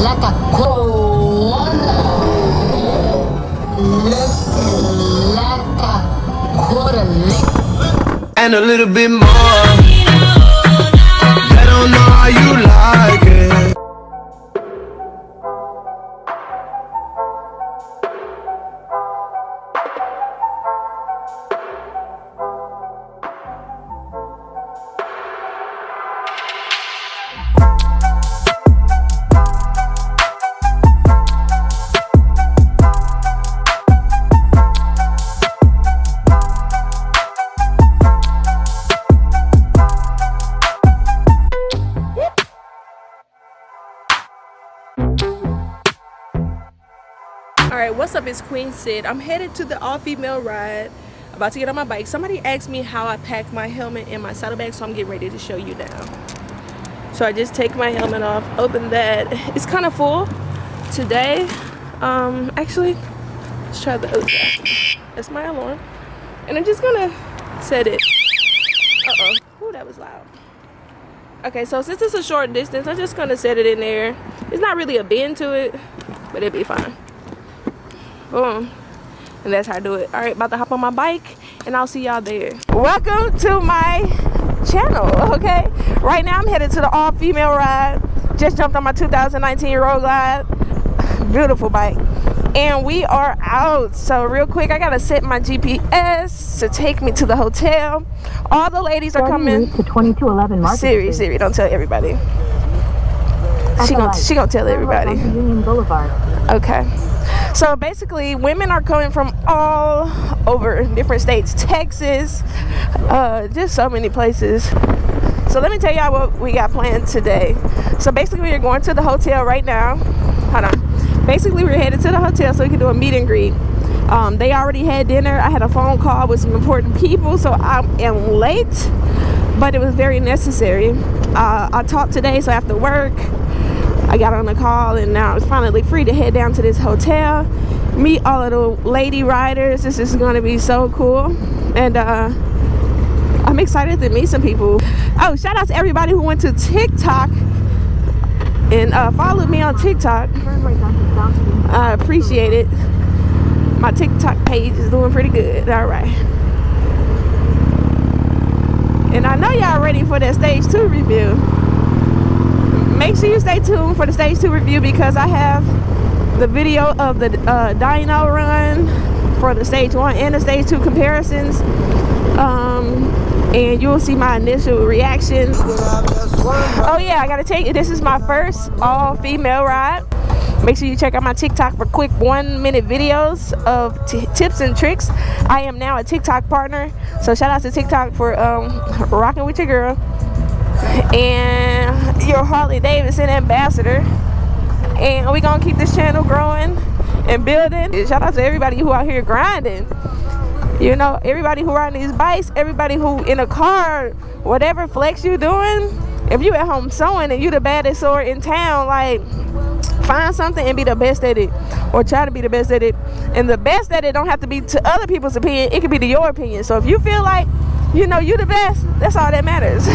like a quarter. Looking like a quarter lick. And a little bit more. They don't know how you like it. Alright, what's up? It's QueenSit. I'm headed to the all-female ride. About to get on my bike. Somebody asked me how I packed my helmet and my saddlebag, so I'm getting ready to show you now. So I just take my helmet off, open that. It's kind of full today. Actually, let's try the other side. That's my alarm. And I'm just gonna set it. Uh-oh. Ooh, that was loud. Okay, so since it's a short distance, I'm just gonna set it in there. It's not really a bend to it, but it'll be fine. Boom. And that's how I do it. All right, about to hop on my bike and I'll see y'all there. Welcome to my channel. Okay, right now I'm headed to the all-female ride. Just jumped on my 2019 Road Glide. Beautiful bike. And we are out. So real quick, I gotta set my GPS to take me to the hotel. All the ladies are coming to 2211 Market Street. Siri, don't tell everybody. She gonna tell everybody. Union Boulevard. Okay. So basically, women are coming from all over different states, Texas, just so many places. So let me tell y'all what we got planned today. So basically, we're going to the hotel right now. Hold on. Basically, we're headed to the hotel so we can do a meet and greet. They already had dinner. I had a phone call with some important people, so I am late, but it was very necessary. I taught today, so after work, I got on the call and now it's finally free to head down to this hotel, meet all of the lady riders. This is going to be so cool, and I'm excited to meet some people. Oh, shout out to everybody who went to TikTok and followed me on TikTok. I appreciate it. My TikTok page is doing pretty good. All right, and I know y'all ready for that stage 2 review. Make sure you stay tuned for the stage 2 review because I have the video of the dyno run for the stage 1 and the stage 2 comparisons, and you'll see my initial reactions. Oh yeah, I gotta tell you, this is my first all-female ride. Make sure you check out my TikTok for quick 1-minute videos of tips and tricks. I am now a TikTok partner, so shout out to TikTok for rocking with your girl. And your Harley Davidson ambassador, and we're gonna keep this channel growing and building. And shout out to everybody who out here grinding, you know, everybody who riding these bikes, everybody who in a car, whatever flex you doing. If you at home sewing and you the baddest sewer in town, like, find something and be the best at it, or try to be the best at it. And the best at it don't have to be to other people's opinion, it could be to your opinion. So if you feel like, you know, you the best, that's all that matters.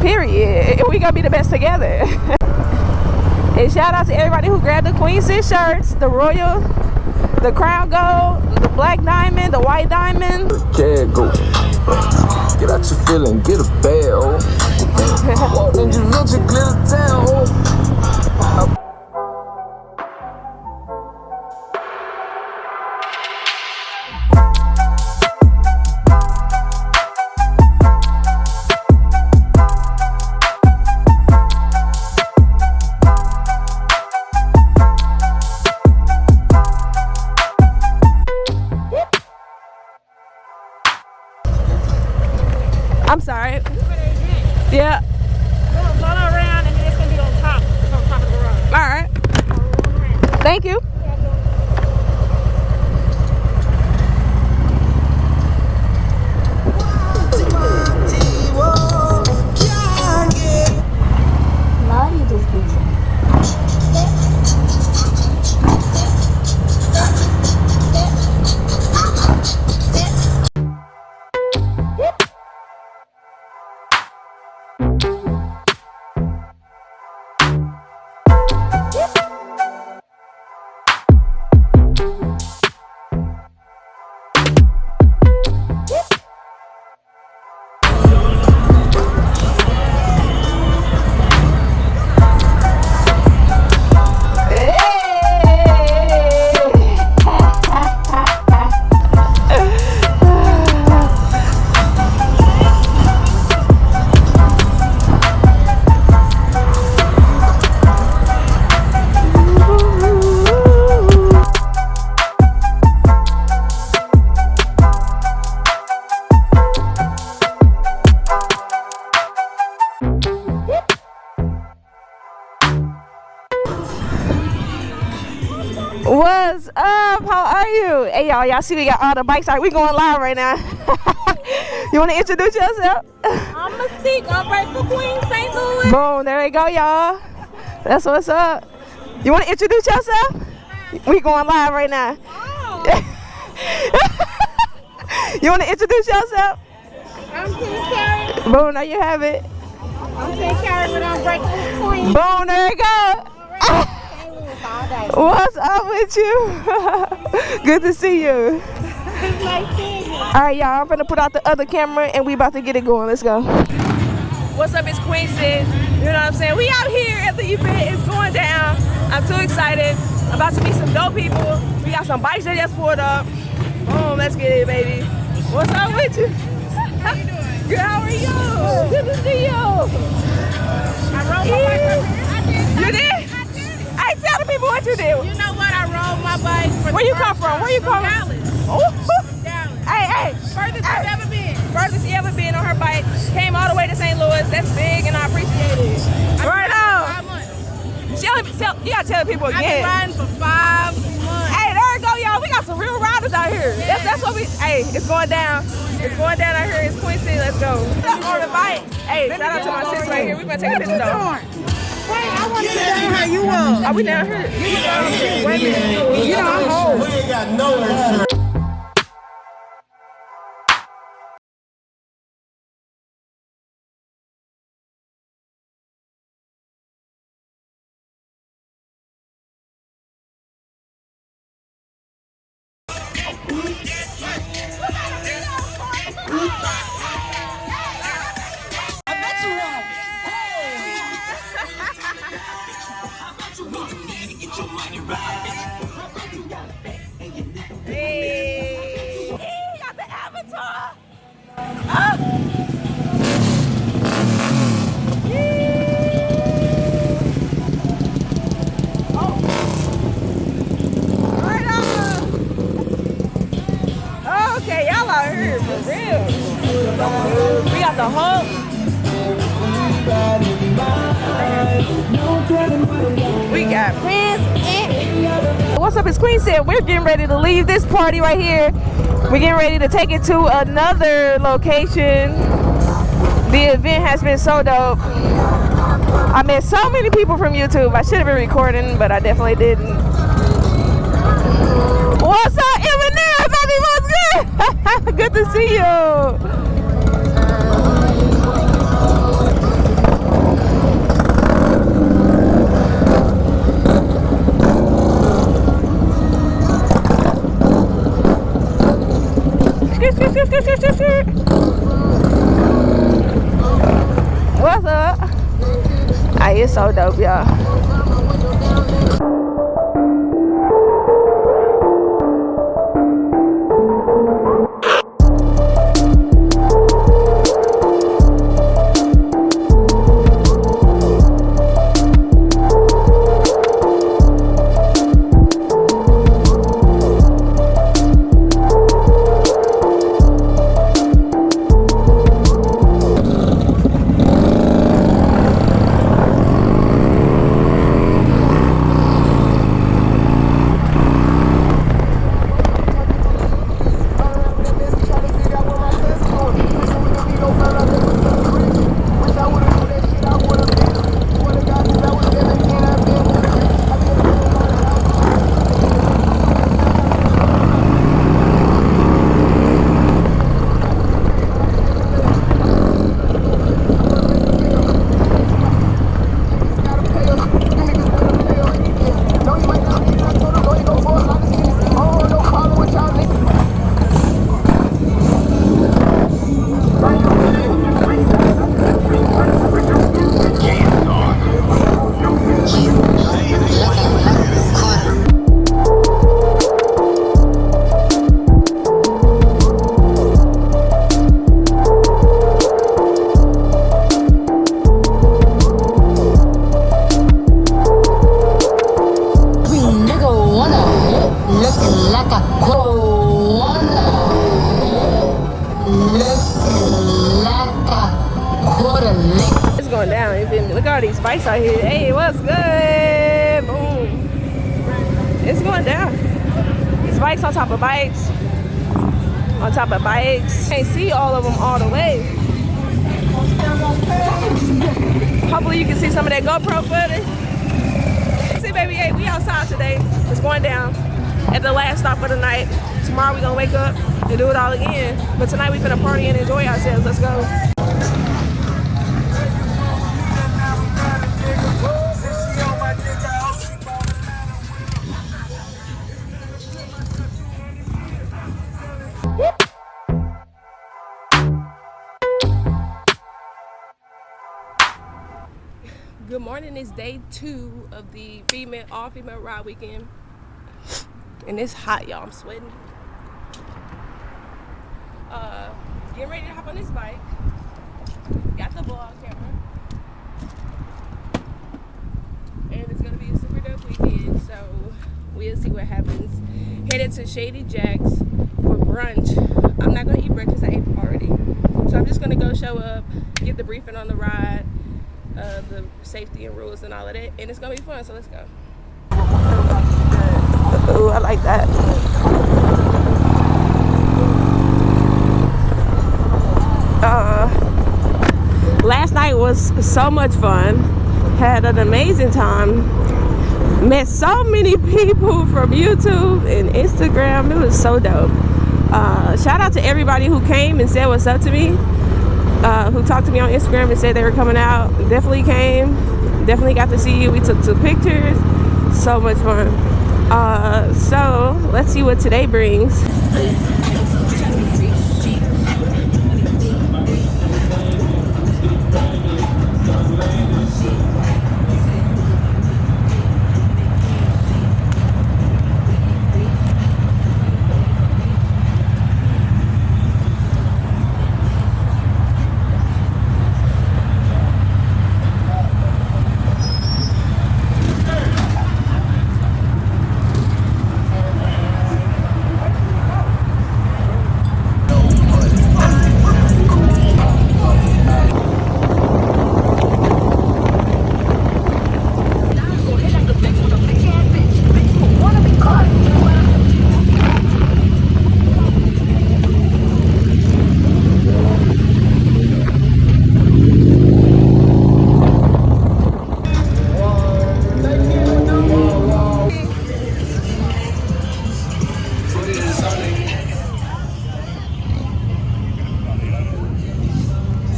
Period. We gonna be the best together. And shout out to everybody who grabbed the QueenSit shirts, the royal, the crown gold, the black diamond, the white diamond. Get out your feeling, get a bag, oh. Walk in your venture, glitter down, oh. I'm sorry. Yeah. Go around and then it's gonna be on top. It's on top of the road. All right. Thank you. What's up? How are you? Hey, y'all see we got all the bikes. All right, we going live right now. You want to introduce yourself? I'm Mystique. I'm right for Queen St. Louis. Boom, there we go, y'all. That's what's up. You want to introduce yourself? We going live right now. Oh, You want to introduce yourself? I'm King Carrie. Boom, there you have it. I'm King Carrie, but I'm right for Queen. Boom, there you go. St. Louis all day. What's up with you? Good to see you. It's nice seeing you. All right, y'all, I'm gonna put out the other camera and we about to get it going. Let's go. What's up, it's QueenSit. You know what I'm saying? We out here at the event. It's going down. I'm too excited. I'm about to meet some dope people. We got some bikes that just pulled up. Boom, let's get it, baby. What's up with you? How you doing? Good, how are you? Good to see you. I rode my bike up here. I did. You did? I did. Hey, tell the people what you did. You know what? I rode my bike from Where you come from? Where you come from? Dallas. Ooh. Dallas. Hey. Furthest I've ever been. Furthest you ever been on her bike. Came all the way to St. Louis. That's big and I appreciate it. Right on. 5 months. You gotta tell the people I've been again. riding for 5 months. Hey, there you go, y'all. We got some real riders out here. That's what we. Hey, it's going down. It's going down out here. It's QueenSit. Let's go. On the bike. Hey, shout out to my sis right here. We gonna take a picture though. Hey, I want to see how you are. Are we down here? Wait a minute. You know I'm old. We ain't got no insurance. Hey, got the avatar. Right on. Okay, y'all out here for real. We got the Hulk. We got QueenSit. What's up, it's QueenSit. We're getting ready to leave this party right here. We're getting ready to take it to another location. The event has been so dope. I met so many people from YouTube. I should have been recording, but I definitely didn't. What's up, Eminem? Baby, what's good? Good to see you. What's up? Hey, it's so dope, y'all. going down, you feel me? Look at all these bikes out here. Hey, what's good? Boom. It's going down. It's bikes on top of bikes. On top of bikes. Can't see all of them all the way. Hopefully you can see some of that GoPro footage. See, baby, hey, we outside today. It's going down at the last stop of the night. Tomorrow we gonna wake up and do it all again. But tonight we finna party and enjoy ourselves. Let's go. Good morning. It's day 2 of the all-female ride weekend. And it's hot, y'all. I'm sweating. Getting ready to hop on this bike. Got the vlog camera. And it's going to be a super dope weekend. So we'll see what happens. Headed to Shady Jack's for brunch. I'm not going to eat breakfast. I ate already. So I'm just going to go show up, get the briefing on the ride. The safety and rules and all of that, and it's gonna be fun, so let's go. Ooh, I like that. Last night was so much fun. Had an amazing time. Met so many people from YouTube and Instagram. It was so dope. Shout out to everybody who came and said what's up to me. Who talked to me on Instagram and said they were coming out. Definitely came. Definitely got to see you. We took some pictures. So much fun. So let's see what today brings.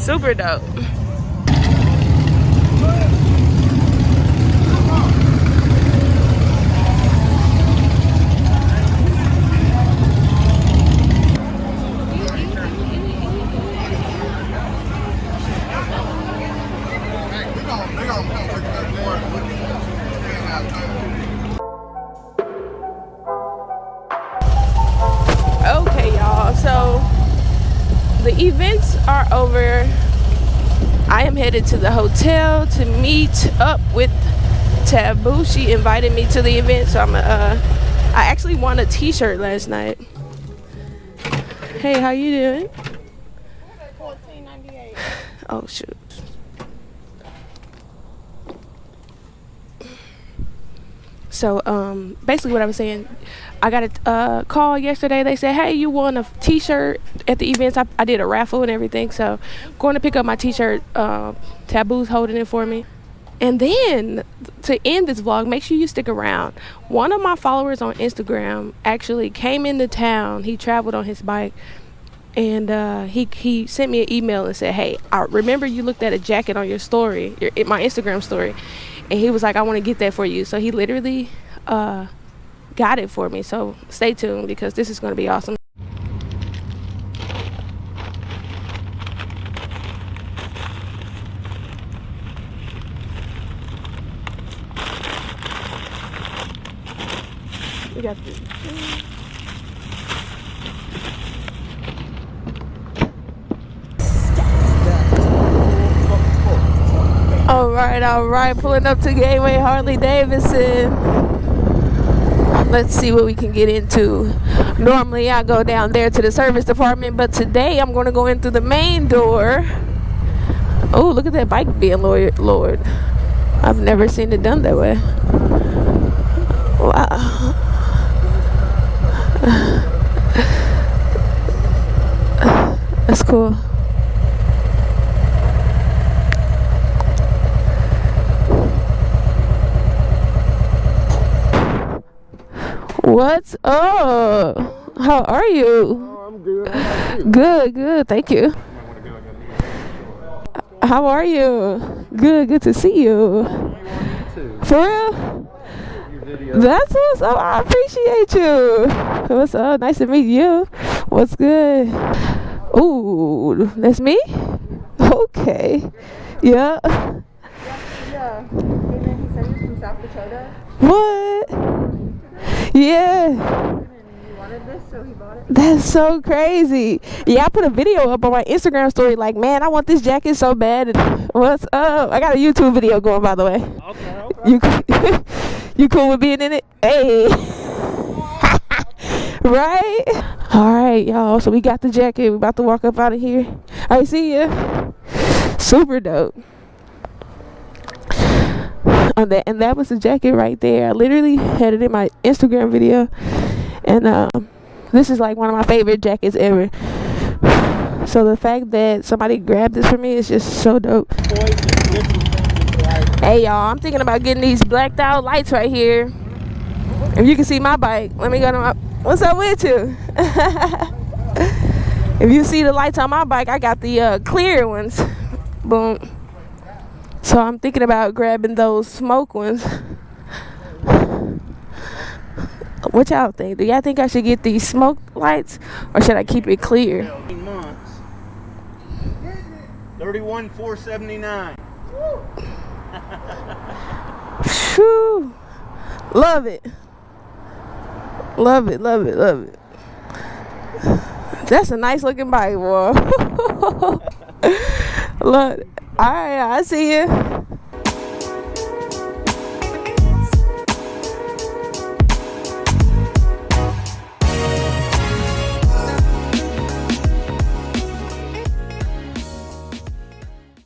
Super dope. Okay, y'all, so the events are over. I am headed to the hotel to meet up with Taboo. She invited me to the event, so I actually won a t-shirt last night. Hey, how you doing? $14.98. Oh shoot. So basically what I was saying, I got a call yesterday. They said, hey, you won a t-shirt at the events. I did a raffle and everything, so going to pick up my t-shirt. Taboo's holding it for me. And then to end this vlog, make sure you stick around. One of my followers on Instagram actually came into town. He traveled on his bike, and he sent me an email and said, hey, I remember you looked at a jacket on your story, my Instagram story, and he was like, I want to get that for you. So he literally got it for me. So stay tuned, because this is going to be awesome. We got this. All right, pulling up to Gateway Harley Davidson. Let's see what we can get into. Normally I go down there to the service department, but today I'm going to go in through the main door. Oh, look at that bike being lowered. I've never seen it done that way. Wow. That's cool. What's up? How are you? Oh, I'm good. How about you? Good, good. Thank you. How are you? Good, good to see you. For real? That's what's up. I appreciate you. What's up? Nice to meet you. What's good? Ooh, that's me? Okay. Yeah. Yeah. And then he said he was from South Dakota. What? Yeah. And he wanted this, so he bought it. That's so crazy. Yeah, I put a video up on my Instagram story like, man, I want this jacket so bad. And what's up? I got a YouTube video going, by the way. Okay. You you cool with being in it? Hey. Right? All right, y'all. So we got the jacket. We're about to walk up out of here. All right, see ya. Super dope. And that was the jacket right there. I literally had it in my Instagram video. And this is like one of my favorite jackets ever. So the fact that somebody grabbed this for me is just so dope. Hey y'all, I'm thinking about getting these blacked out lights right here. If you can see my bike, let me go to my, what's up with you? If you see the lights on my bike, I got the clear ones. Boom. So I'm thinking about grabbing those smoke ones. What y'all think? Do y'all think I should get these smoke lights or should I keep it clear? 18 months. 31,479. Whew. Love it. Love it, love it, love it. That's a nice looking bike, boy. Look. Alright, I see you.